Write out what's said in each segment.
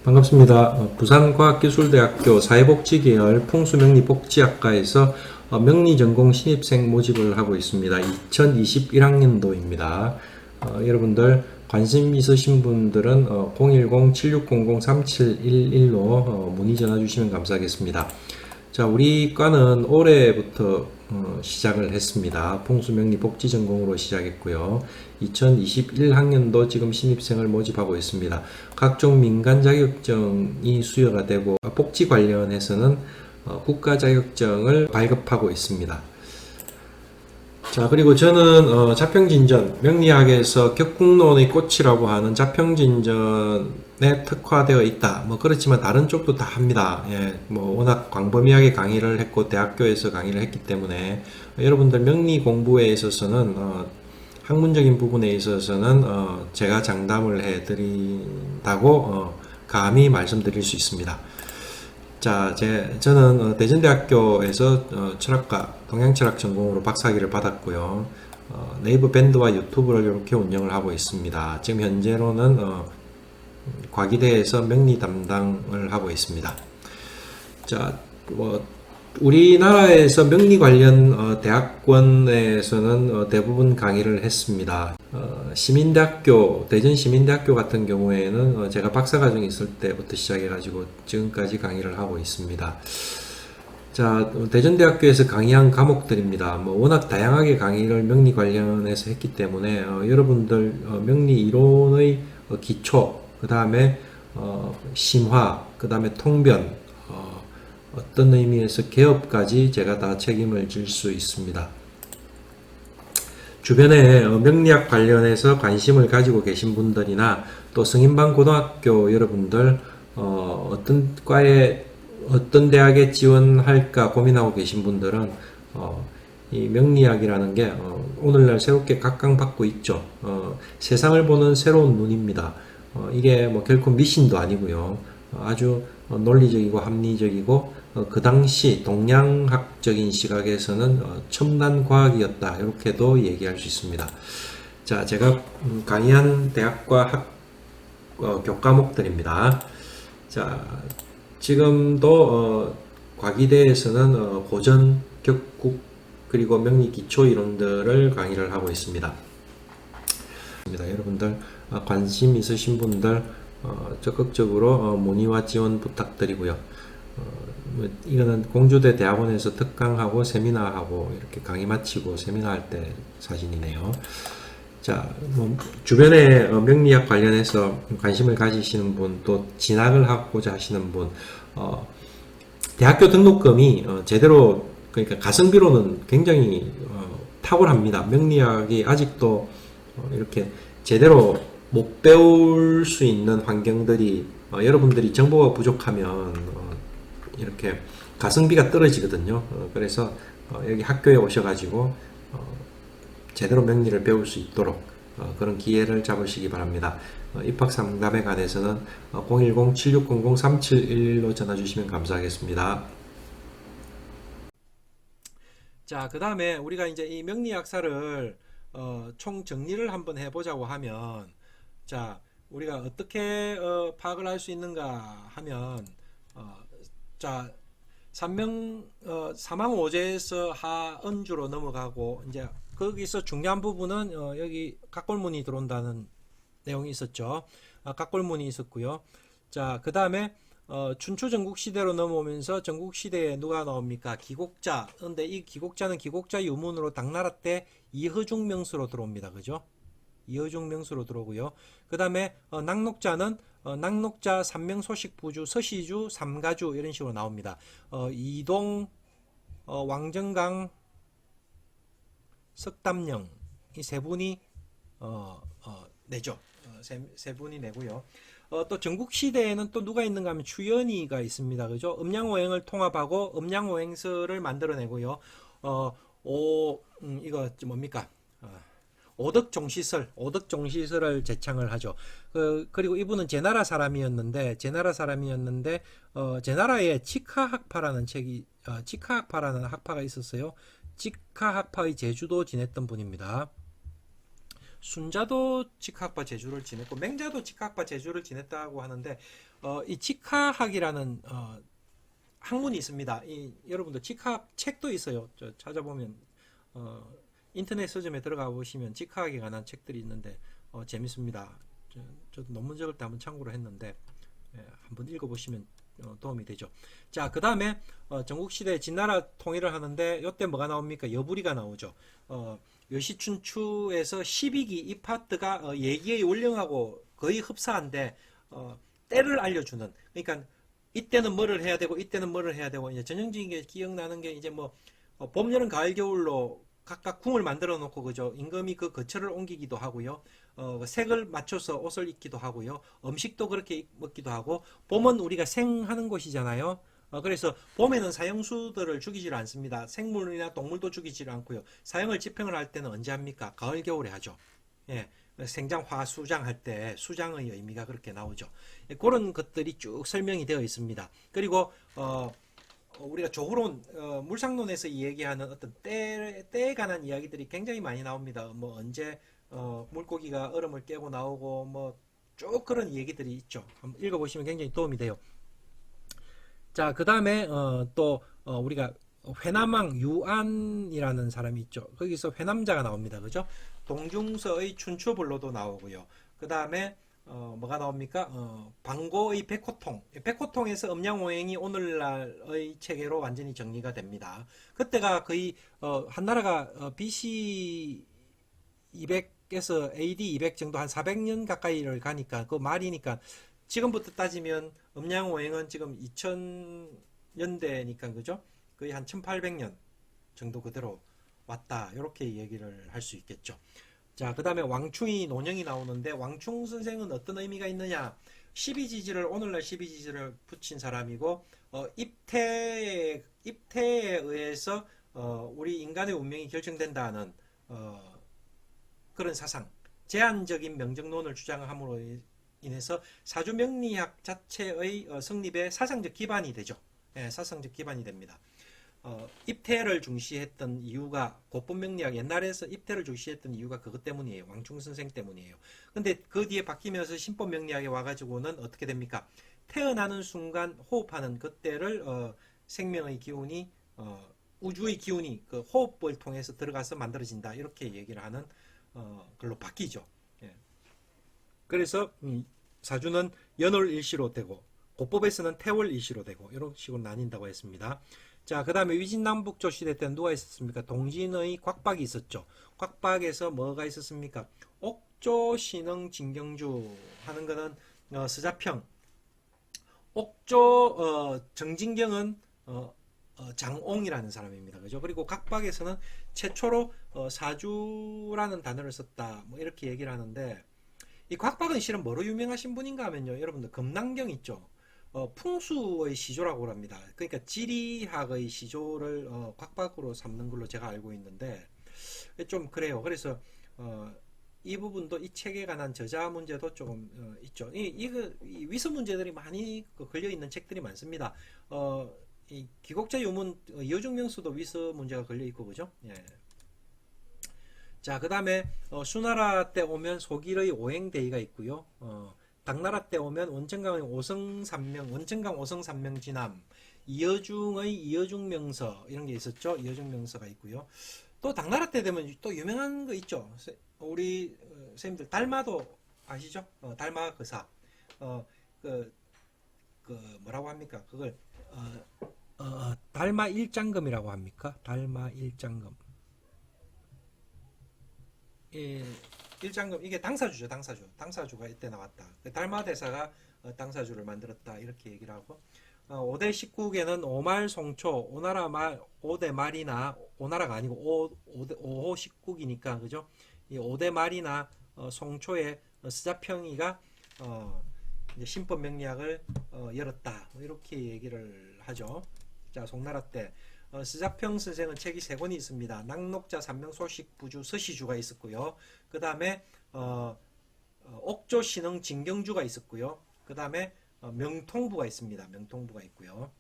반갑습니다. 부산과학기술대학교 사회복지계열 풍수명리복지학과에서 명리전공 신입생 모집을 하고 있습니다. 2021학년도입니다. 여러분들 관심 있으신 분들은 010-7600-3711로 문의 전화 주시면 감사하겠습니다. 자, 우리 과는 올해부터 시작을 했습니다. 풍수명리 복지전공으로 시작했고요. 2021학년도 지금 신입생을 모집하고 있습니다. 각종 민간 자격증이 수여가 되고 복지 관련해서는 국가 자격증을 발급하고 있습니다. 자, 그리고 저는 자평진전, 명리학에서 격국론의 꽃이라고 하는 자평진전에 특화되어 있다. 뭐 그렇지만 다른 쪽도 다 합니다. 예, 뭐 워낙 광범위하게 강의를 했고 대학교에서 강의를 했기 때문에 여러분들 명리 공부에 있어서는 학문적인 부분에 있어서는 제가 장담을 해드린다고 감히 말씀드릴 수 있습니다. 자, 저는 대전대학교에서 철학과 동양철학 전공으로 박사학위를 받았고요. 네이버 밴드와 유튜브를 이렇게 운영을 하고 있습니다. 지금 현재로는 과기대에서 명리 담당을 하고 있습니다. 자, 우리나라에서 명리 관련 대학원에서는 대부분 강의를 했습니다. 시민대학교, 대전시민대학교 같은 경우에는 제가 박사과정에 있을 때부터 시작해가지고 지금까지 강의를 하고 있습니다. 자, 대전대학교에서 강의한 과목들입니다. 뭐 워낙 다양하게 강의를 명리 관련해서 했기 때문에 여러분들 명리 이론의 기초, 그 다음에 심화, 그 다음에 통변, 어떤 의미에서 개업까지 제가 다 책임을 질 수 있습니다. 주변에 명리학 관련해서 관심을 가지고 계신 분들이나 또 성인반 고등학교 여러분들 어떤 과에 어떤 대학에 지원할까 고민하고 계신 분들은 이 명리학이라는 게 오늘날 새롭게 각광받고 있죠. 세상을 보는 새로운 눈입니다. 이게 뭐 결코 미신도 아니고요. 아주 논리적이고 합리적이고 그 당시 동양학적인 시각에서는 첨단 과학이었다 이렇게도 얘기할 수 있습니다. 자, 제가 강의한 대학과 교과목들입니다. 자, 지금도 과기대에서는 고전, 격국 그리고 명리 기초 이론들을 강의를 하고 있습니다. 여러분들 관심 있으신 분들 적극적으로 문의와 지원 부탁드리고요. 이거는 공주대 대학원에서 특강하고 세미나하고 이렇게 강의 마치고 세미나할 때 사진이네요. 자, 주변에 명리학 관련해서 관심을 가지시는 분, 또 진학을 하고자 하시는 분, 대학교 등록금이 제대로, 그러니까 가성비로는 굉장히 탁월합니다. 명리학이 아직도 이렇게 제대로 못 배울 수 있는 환경들이 여러분들이 정보가 부족하면 이렇게 가성비가 떨어지거든요. 그래서 여기 학교에 오셔가지고 제대로 명리를 배울 수 있도록 그런 기회를 잡으시기 바랍니다. 입학 상담에 관해서는 010-7600-3711로 전화 주시면 감사하겠습니다. 자, 그 다음에 우리가 이제 이 명리학사를 총 정리를 한번 해보자고 하면, 자, 우리가 어떻게 파악을 할 수 있는가 하면, 자, 사망오제에서 하은주로 넘어가고, 이제 거기서 중요한 부분은 여기 각골문이 들어온다는 내용이 있었죠. 각골문이 있었고요. 자, 그 다음에 춘추 전국시대로 넘어오면서 전국시대에 누가 나옵니까? 기곡자. 근데 이 기곡자는 기곡자 유문으로 당나라 때 이허중 명수로 들어옵니다. 그죠? 이허중 명수로 들어오고요. 그 다음에 낙록자는 낙록자 삼명소식 부주 서시주 삼가주 이런 식으로 나옵니다. 이동 왕정강 석담령 이 세 분이 내죠. 세 분이 내고요. 또 전국시대에는 또 누가 있는가 하면 추연이가 있습니다. 그죠? 음양오행을 통합하고 음양오행서를 만들어내고요. 이거 뭡니까? 오덕종시설을 제창을 하죠. 그리고 이분은 제나라 사람이었는데 제나라에 직하학파라는 학파가 있었어요. 직하학파의 제주도 지냈던 분입니다. 순자도 직학과 제주를 지냈고 맹자도 직학과 제주를 지냈다고 하는데 이 직학이라는 학문이 있습니다. 여러분들 직학 책도 있어요. 찾아보면 인터넷 서점에 들어가 보시면 직학에 관한 책들이 있는데 재밌습니다. 저도 논문 적을 때 한번 참고로 했는데 한번 읽어보시면 도움이 되죠. 자, 그 다음에 전국시대 진나라 통일을 하는데 이때 뭐가 나옵니까? 여부리가 나오죠. 여시춘추에서 12기 이 파트가 예기의 원령하고 거의 흡사한데 때를 알려주는, 그러니까 이때는 뭐를 해야 되고 이때는 뭐를 해야 되고, 이제 전형적인 게 기억나는 게 이제 뭐 봄, 여름, 가을, 겨울로 각각 궁을 만들어 놓고, 그죠? 임금이 그 거처를 옮기기도 하고요. 색을 맞춰서 옷을 입기도 하고요. 음식도 그렇게 먹기도 하고, 봄은 우리가 생하는 곳이잖아요. 그래서 봄에는 사형수들을 죽이질 않습니다. 생물이나 동물도 죽이질 않고요. 사형을 집행을 할 때는 언제 합니까? 가을, 겨울에 하죠. 예. 생장, 화, 수장 할 때 수장의 의미가 그렇게 나오죠. 예, 그런 것들이 쭉 설명이 되어 있습니다. 그리고 우리가 조후론, 물상론에서 얘기하는 어떤 때에 관한 이야기들이 굉장히 많이 나옵니다. 뭐 언제 물고기가 얼음을 깨고 나오고 뭐 쭉 그런 얘기들이 있죠. 한번 읽어보시면 굉장히 도움이 돼요. 자, 그 다음에 또 우리가 회남왕 유안이라는 사람이 있죠. 거기서 회남자가 나옵니다. 그죠? 동중서의 춘추불로도 나오고요. 그 다음에 뭐가 나옵니까? 방고의 백호통. 백호통에서 음양오행이 오늘날의 체계로 완전히 정리가 됩니다. 그때가 거의 한나라가 BC 200에서 AD 200 정도 한 400년 가까이를 가니까 그 말이니까 지금부터 따지면 음양오행은 지금 2000년대니까 그죠? 거의 한 1800년 정도 그대로 왔다. 이렇게 얘기를 할 수 있겠죠. 자, 그 다음에 왕충이 논영이 나오는데 왕충 선생은 어떤 의미가 있느냐? 12지지를 오늘날 12지지를 붙인 사람이고 입태에 의해서 우리 인간의 운명이 결정된다는 그런 사상, 제한적인 명정론을 주장함으로 인해서 사주명리학 자체의 성립의 사상적 기반이 되죠. 예, 사상적 기반이 됩니다. 입태를 중시했던 이유가, 고법명리학 옛날에서 입태를 중시했던 이유가 그것 때문이에요. 왕충 선생 때문이에요. 근데 그 뒤에 바뀌면서 신법명리학에 와가지고는 어떻게 됩니까? 태어나는 순간 호흡하는 그때를 생명의 기운이 우주의 기운이 그 호흡을 통해서 들어가서 만들어진다. 이렇게 얘기를 하는 걸로 바뀌죠. 예. 그래서 사주는 연월일시로 되고 고법에서는 태월일시로 되고 이런 식으로 나뉜다고 했습니다. 자, 그 다음에 위진남북조 시대 때는 누가 있었습니까? 동진의 곽박이 있었죠. 곽박에서 뭐가 있었습니까? 옥조, 신흥, 진경주 하는 거는 서자평. 옥조 정진경은 장옹이라는 사람입니다. 그죠? 그리고 각박에서는 최초로 사주라는 단어를 썼다. 뭐 이렇게 얘기를 하는데 이 곽박은 실은 뭐로 유명하신 분인가 하면요. 여러분들 금난경 있죠. 풍수의 시조라고 합니다. 그러니까 지리학의 시조를 곽박으로 삼는 걸로 제가 알고 있는데 좀 그래요. 그래서 이 부분도 이 책에 관한 저자 문제도 조금 있죠. 이 위서 문제들이 많이 걸려 있는 책들이 많습니다. 이 기곡자 유문 여중명수도 위서 문제가 걸려 있고 그죠? 예. 자, 그 다음에 수나라 때 오면 소길의 오행대의가 있고요. 당나라 때 오면 원천강의 오성삼명, 원천강 오성삼명 진암, 이여중의 이여중명서 이런 게 있었죠. 이여중명서가 있고요. 또 당나라 때 되면 또 유명한 거 있죠. 우리 선생님들 달마도 아시죠? 달마거사. 그 뭐라고 합니까? 그걸 달마 일장금이라고 합니까? 달마 일장금. 예, 일장금 이게 당사주죠. 당사주가 이때 나왔다. 달마 대사가 당사주를 만들었다 이렇게 얘기를 하고 5대 19개는 오말 송초 오나라 말 5대 말이나 오나라가 아니고 5호 19기니까 그죠? 이 5대 말이나 송초의 스자평이가 이제 신법 명리학을 열었다 뭐 이렇게 얘기를 하죠. 자, 송나라 때 스자평 선생은 책이 3권이 있습니다. 낙록자, 삼명, 소식, 부주, 서시주가 있었고요. 그 다음에 옥조, 신흥, 진경주가 있었고요. 그 다음에 명통부가 있습니다. 명통부가 있고요.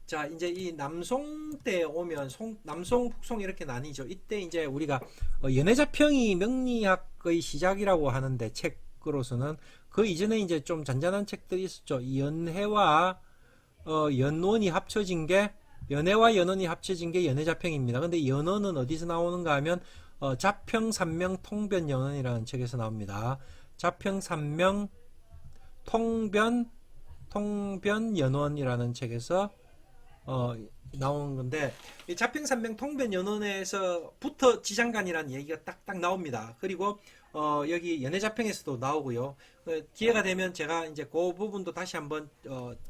자, 이제 이 남송 때 오면 남송, 북송 이렇게 나뉘죠. 이때 이제 우리가 연해자평이 명리학의 시작이라고 하는데 책으로서는 그 이전에 이제 좀 잔잔한 책들이 있었죠. 이 연원이 합쳐진 게 연해와 연원이 합쳐진 게 연해자평입니다. 근데 연원은 어디서 나오는가 하면 자평3명 통변연원이라는 책에서 나옵니다. 자평3명 통변연원이라는 책에서 나오는 건데 이 자평산명 통변연원에서부터 지장간이라는 얘기가 딱딱 나옵니다. 그리고 여기 연해자평에서도 나오고요. 기회가 되면 제가 이제 그 부분도 다시 한번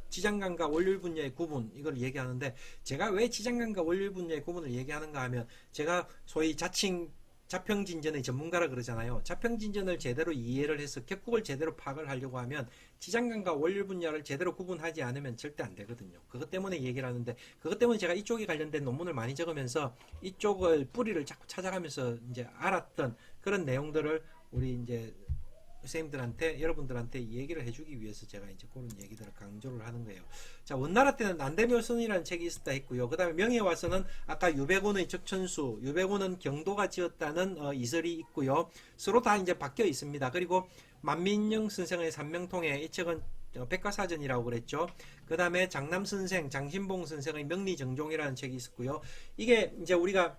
지장간과 원률 분야의 구분 이걸 얘기하는데 제가 왜 지장간과 원률 분야의 구분을 얘기하는가 하면 제가 소위 자칭 자평진전의 전문가라 그러잖아요. 자평진전을 제대로 이해를 해서 격국을 제대로 파악을 하려고 하면 지장간과 원률 분야를 제대로 구분하지 않으면 절대 안 되거든요. 그것 때문에 얘기를 하는데 그것 때문에 제가 이쪽에 관련된 논문을 많이 적으면서 이쪽을 뿌리를 자꾸 찾아가면서 이제 알았던 그런 내용들을 우리 이제 선생님들한테 여러분들한테 얘기를 해주기 위해서 제가 이제 그런 얘기들을 강조를 하는 거예요. 자, 원나라 때는 난대묘선이라는 책이 있었다 했고요. 그 다음에 명예에 와서는 아까 유백운의 적천수, 유백운은 경도가 지었다는 이설이 있고요. 서로 다 이제 바뀌어 있습니다. 그리고 만민영 선생의 삼명통해 이 책은 백과사전이라고 그랬죠. 그 다음에 장남 선생, 장신봉 선생의 명리정종이라는 책이 있었고요. 이게 이제 우리가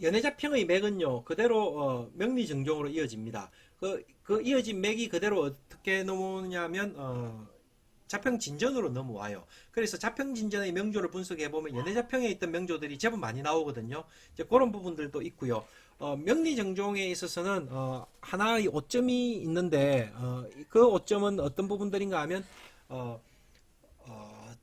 연해자평의 맥은요, 그대로, 명리정종으로 이어집니다. 그 이어진 맥이 그대로 어떻게 넘어오냐면, 자평진전으로 넘어와요. 그래서 자평진전의 명조를 분석해보면 연해자평에 있던 명조들이 제법 많이 나오거든요. 이제 그런 부분들도 있고요. 명리정종에 있어서는, 하나의 오점이 있는데, 그 오점은 어떤 부분들인가 하면,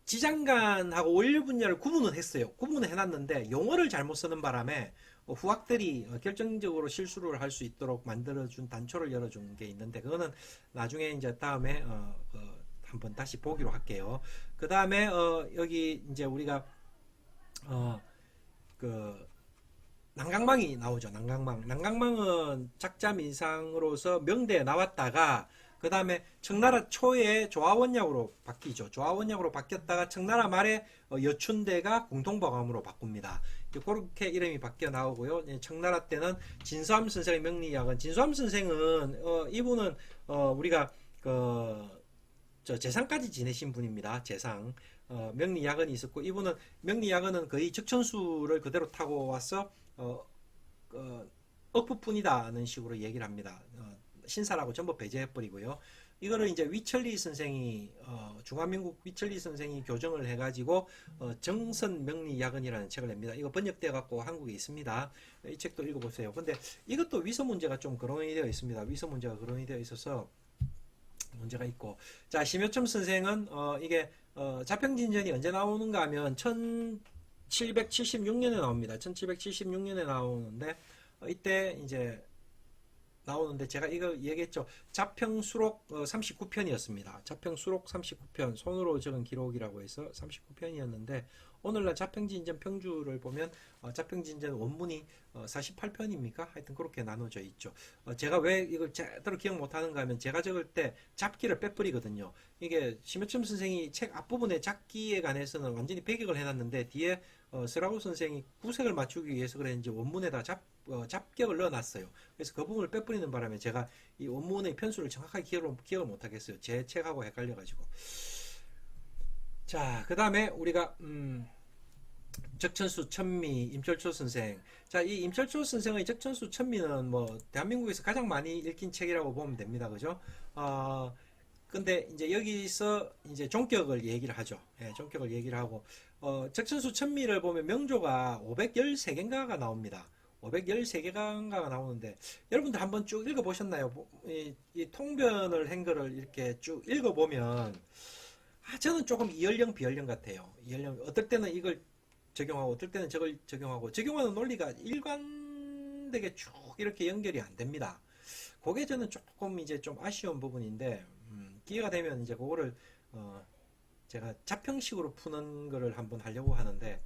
지장간하고 원료 분야를 구분은 했어요. 구분을 해놨는데 용어를 잘못 쓰는 바람에 후학들이 결정적으로 실수를 할 수 있도록 만들어준 단초를 열어준 게 있는데 그거는 나중에 이제 다음에 한번 다시 보기로 할게요. 그 다음에 여기 이제 우리가 그 난강망이 나오죠. 난강망은 작자민상으로서 명대에 나왔다가 그 다음에 청나라 초에 조화원약으로 바뀌죠. 조화원약으로 바뀌었다가 청나라 말에 여춘대가 공통버감으로 바꿉니다. 그렇게 이름이 바뀌어 나오고요. 청나라 때는 진수함 선생의 명리학은 진수함 선생은 이분은 우리가 재상까지 지내신 분입니다. 재상. 명리야근이 있었고 이분은 명리야근은 거의 적천수를 그대로 타고 와서 억부뿐이다는 식으로 얘기를 합니다. 신사라고 전부 배제해버리고요. 이거를 이제 위철리 선생이 중화민국 위철리 선생이 교정을 해가지고 정선 명리야근이라는 책을 냅니다. 이거 번역되어 갖고 한국에 있습니다. 이 책도 읽어보세요. 근데 이것도 위서 문제가 좀 거론이 되어 있습니다. 위서 문제가 거론이 되어 있어서 문제가 있고 자 심효첨 선생은 이게 자평진전이 언제 나오는가 하면 1776년에 나옵니다. 1776년에 나오는데 이때 이제 나오는데 제가 이거 얘기했죠. 자평수록 39편이었습니다. 자평수록 39편 손으로 적은 기록이라고 해서 39편이었는데 오늘날 자평진전 평주를 보면 자평진전 원문이 48편입니까? 하여튼 그렇게 나눠져 있죠. 제가 왜 이걸 제대로 기억 못하는가 하면 제가 적을 때 잡기를 빼버리거든요. 이게 심효첨 선생이 책 앞부분에 잡기에 관해서는 완전히 배격을 해놨는데 뒤에 서라구 선생이 구색을 맞추기 위해서 그랬는지 원문에다 잡격을 넣어놨어요. 그래서 그 부분을 빼버리는 바람에 제가 이 원문의 편수를 정확하게 기억을 못하겠어요. 제 책하고 헷갈려가지고. 자, 그 다음에 우리가 적천수 천미 임철초 선생. 자, 이 임철초 선생의 적천수 천미는 뭐 대한민국에서 가장 많이 읽힌 책이라고 보면 됩니다. 그죠? 근데 이제 여기서 이제 종격을 얘기를 하죠. 예, 종격을 얘기를 하고 적천수 천미를 보면 명조가 513개인가가 나옵니다. 513개가 나오는데 여러분들 한번 쭉 읽어보셨나요? 이 통변을 한 거를 이렇게 쭉 읽어보면 저는 조금 이연령 비연령 같아요. 이연령 어떨 때는 이걸 적용하고 어떨 때는 저걸 적용하고 적용하는 논리가 일관되게 쭉 이렇게 연결이 안 됩니다. 그게 저는 조금 이제 좀 아쉬운 부분인데 기회가 되면 이제 그거를 제가 자평식으로 푸는 거를 한번 하려고 하는데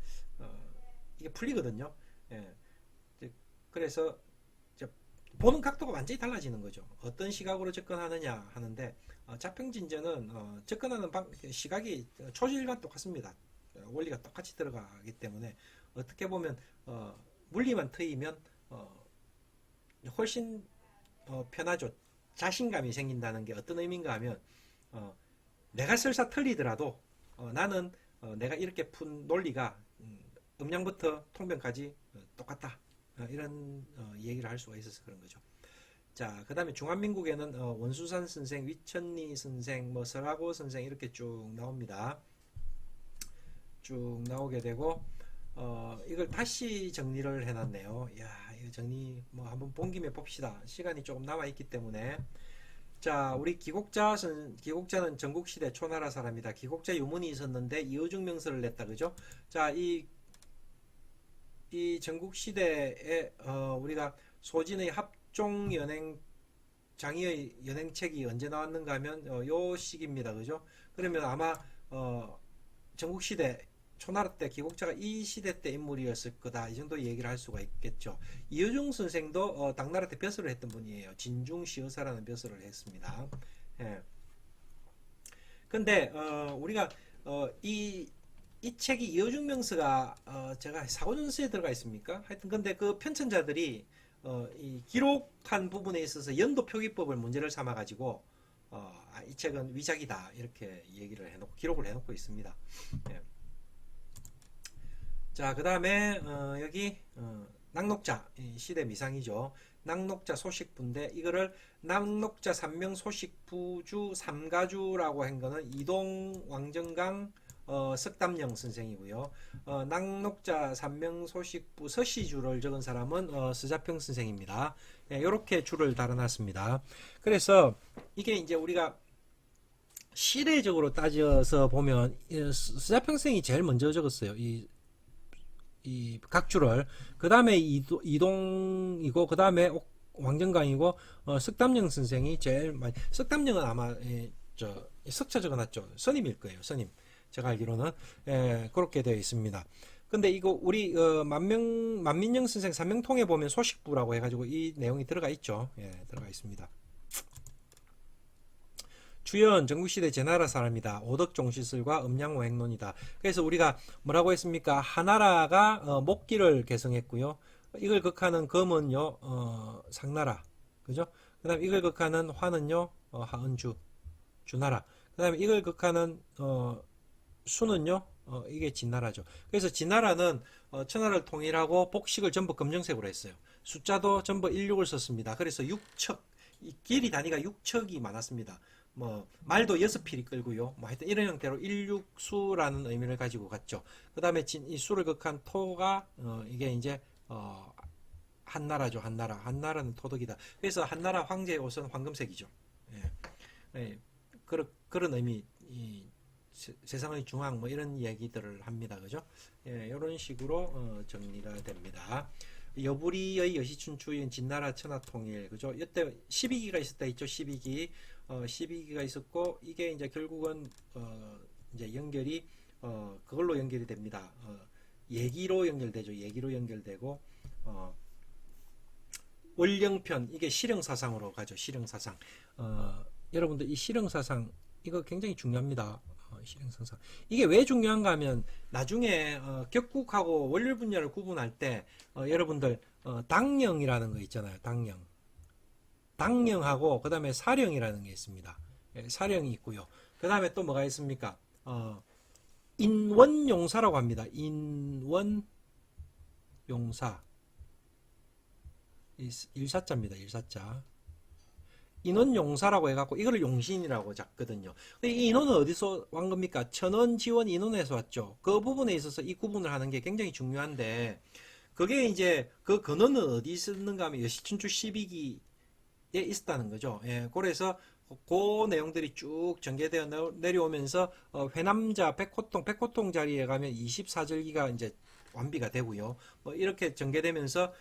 이게 풀리거든요. 예. 그래서 보는 각도가 완전히 달라지는 거죠. 어떤 시각으로 접근하느냐 하는데 자평진전은 접근하는 시각이 초질과 똑같습니다. 원리가 똑같이 들어가기 때문에 어떻게 보면 물리만 트이면 훨씬 편하죠. 자신감이 생긴다는 게 어떤 의미인가 하면 내가 설사 틀리더라도 나는 내가 이렇게 푼 논리가 음량부터 통변까지 똑같다. 이런 얘기를 할 수가 있어서 그런 거죠. 자, 그 다음에 중한민국에는 원수산 선생, 위천리 선생, 뭐 설하고 선생 이렇게 쭉 나옵니다. 쭉 나오게 되고 이걸 다시 정리를 해놨네요. 야, 이거 정리 뭐 한번 본 김에 봅시다. 시간이 조금 남아 있기 때문에. 자, 우리 기곡자는 전국시대 초나라 사람이다. 기곡자 유문이 있었는데 이어중 명서를 냈다, 그죠? 자, 이 전국시대에 우리가 소진의 합종연행 장의의 연행책이 언제 나왔는가 하면 요 시기입니다, 그죠? 그러면 아마 전국시대 초나라 때 기곡자가 이 시대 때 인물이었을 거다, 이 정도 얘기를 할 수가 있겠죠. 이어중 선생도 당나라 때 벼슬을 했던 분이에요. 진중시어사라는 벼슬을 했습니다. 예. 근데 우리가 이 책이 이어중 명서가 제가 사고전서에 들어가 있습니까? 하여튼 근데 그 편찬자들이 이 기록한 부분에 있어서 연도 표기법을 문제를 삼아 가지고 이 책은 위작이다 이렇게 얘기를 해놓고 기록을 해놓고 있습니다. 예. 자, 그 다음에 여기 낙록자 시대 미상이죠. 낙록자 소식부인데 이거를 낙록자 삼명 소식부주 삼가주라고 한 거는 이동 왕정강 석담령 선생이고요. 낙록자 삼명 소식부 서시주를 적은 사람은 서자평 선생입니다. 이렇게 줄을 달아놨습니다. 그래서 이게 이제 우리가 시대적으로 따져서 보면 서자평 선생이 제일 먼저 적었어요. 이 각주를. 그 다음에 이동이고, 그 다음에 왕정강이고, 석담령 선생이 제일 많이, 석담령은 아마, 석차 적어놨죠. 선임일 거예요, 선임. 제가 알기로는. 그렇게 되어 있습니다. 근데 이거, 우리, 만민영 선생 삼명통에 보면 소식부라고 해가지고 이 내용이 들어가 있죠. 들어가 있습니다. 주연 전국시대 제나라 사람이다. 오덕종시설과 음양오행론이다. 그래서 우리가 뭐라고 했습니까? 하나라가 목기를 개성했고요. 이걸 극하는 검은요 상나라, 그죠? 그 다음에 이걸 극하는 화는요 하은주, 주나라. 그 다음에 이걸 극하는 수는요 이게 진나라죠. 그래서 진나라는 천하를 통일하고 복식을 전부 검정색으로 했어요. 숫자도 전부 16을 썼습니다. 그래서 6척, 이 길이 단위가 6척이 많았습니다. 뭐 말도 6필이 끌고요. 뭐 하여튼 이런 형태로 일육수라는 의미를 가지고 갔죠. 그 다음에 이 수를 극한 토가 이게 이제 한나라죠. 한나라는 토덕이다. 그래서 한나라 황제의 옷은 황금색이죠. 그런 의미, 세상의 중앙 뭐 이런 얘기들을 합니다. 그죠? 이런 식으로 정리가 됩니다. 여부리의 여시춘추인 진나라 천하통일, 그죠? 이때 12기가 있었다 했죠. 12기가 있었고 이게 이제 결국은 이제 연결이 그걸로 연결이 됩니다. 예기로 연결되죠. 예기로 연결되고 원령편, 이게 실형사상으로 가죠. 실형사상. 여러분들 이 실형사상 이거 굉장히 중요합니다. 실행선상. 이게 왜 중요한가 하면 나중에 격국하고 원률분야를 구분할 때 여러분들 당령이라는 거 있잖아요. 당령하고 그 다음에 사령이라는 게 있습니다. 사령이 있고요. 그 다음에 또 뭐가 있습니까? 인원용사라고 합니다. 인원용사. 일사자입니다. 일사자. 인원용사라고 해갖고 이거를 용신이라고 잡거든요. 이 인원은 어디서 왔 겁니까? 천원, 지원, 인원에서 왔죠. 그 부분에 있어서 이 구분을 하는 게 굉장히 중요한데 그게 이제 그 근원은 어디 있었는가 하면 여시춘추 12기에 있었다는 거죠. 그래서 그 내용들이 쭉 전개되어 내려오면서 회남자 백호통 자리에 가면 24절기가 이제 완비가 되고요. 뭐 이렇게 전개되면서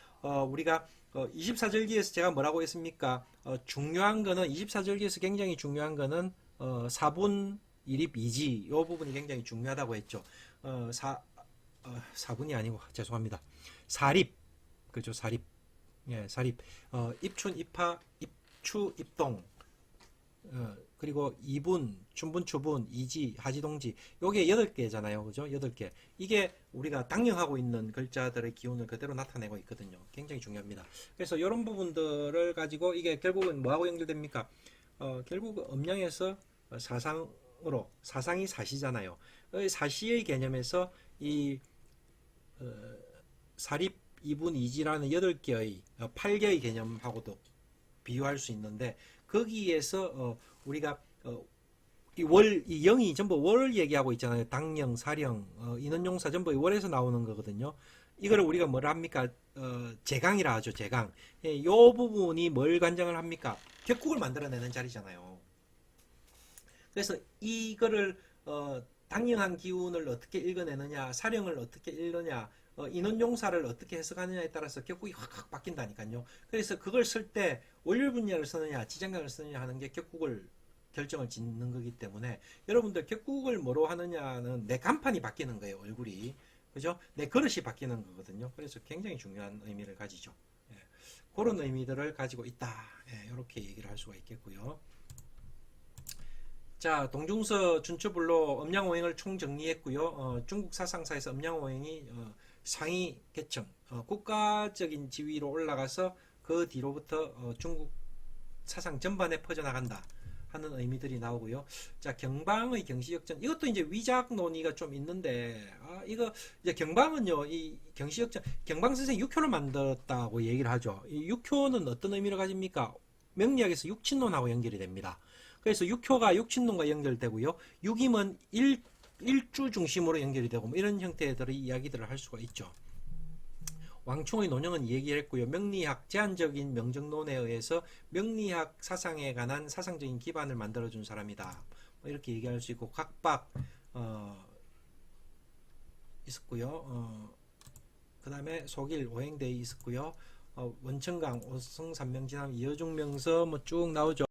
우리가 24절기에서 제가 뭐라고 했습니까? 중요한 거는 24절기에서 굉장히 중요한 거는 4분 1입 2지 이 부분이 굉장히 중요하다고 했죠. 4분이 아니고 죄송합니다. 4립, 그죠? 4립. 예, 사립. 입춘, 입하, 입추, 입동. 그리고 이분, 춘분, 추분, 이지, 하지, 동지. 요게 8개잖아요. 그죠? 8개. 이게 우리가 당령하고 있는 글자들의 기운을 그대로 나타내고 있거든요. 굉장히 중요합니다. 그래서 이런 부분들을 가지고 이게 결국은 뭐하고 연결됩니까? 결국 음양에서 사상으로, 사상이 사시잖아요. 사시의 개념에서 이 사립, 이분, 이지라는 8개의, 8개의 개념하고도 비유할 수 있는데, 거기에서 우리가 이 영이 전부 월 얘기하고 있잖아요. 당령, 사령, 인원용사 전부 월에서 나오는 거거든요. 이거를 우리가 뭐라 합니까? 제강이라 하죠. 제강. 이 부분이 뭘 관장을 합니까? 격국을 만들어내는 자리잖아요. 그래서 이거를 당령한 기운을 어떻게 읽어내느냐, 사령을 어떻게 읽느냐, 인원용사를 어떻게 해석하느냐에 따라서 격국이 확 바뀐다니까요. 그래서 그걸 쓸 때 월요일분야를 쓰느냐, 지장강을 쓰느냐 하는 게 격국을 결정을 짓는 거기 때문에 여러분들 격국을 뭐로 하느냐는 내 간판이 바뀌는 거예요. 얼굴이. 그죠? 내 그릇이 바뀌는 거거든요. 그래서 굉장히 중요한 의미를 가지죠. 예. 그런 의미들을 가지고 있다. 예, 이렇게 얘기를 할 수가 있겠고요. 자, 동중서 준추불로 음양오행을 총정리했고요. 중국 사상사에서 음양오행이 상위 계층, 국가적인 지위로 올라가서 그 뒤로부터 중국 사상 전반에 퍼져나간다 하는 의미들이 나오고요. 자, 경방의 경시역전, 이것도 이제 위작 논의가 좀 있는데, 이거 이제 경방은요, 이 경시역전, 경방 선생이 육효를 만들었다고 얘기를 하죠. 이 육효는 어떤 의미를 가집니까? 명리학에서 육친론하고 연결이 됩니다. 그래서 육효가 육친론과 연결되고요. 육임은 일주 중심으로 연결이 되고 뭐 이런 형태들의 이야기들을 할 수가 있죠. 왕충의 논영은 얘기했고요. 명리학 제한적인 명정론에 의해서 명리학 사상에 관한 사상적인 기반을 만들어준 사람이다. 뭐 이렇게 얘기할 수 있고 각박 있었고요. 그 다음에 속일 오행대에 있었고요. 원천강 오성산명진암 이어중명서 뭐 쭉 나오죠.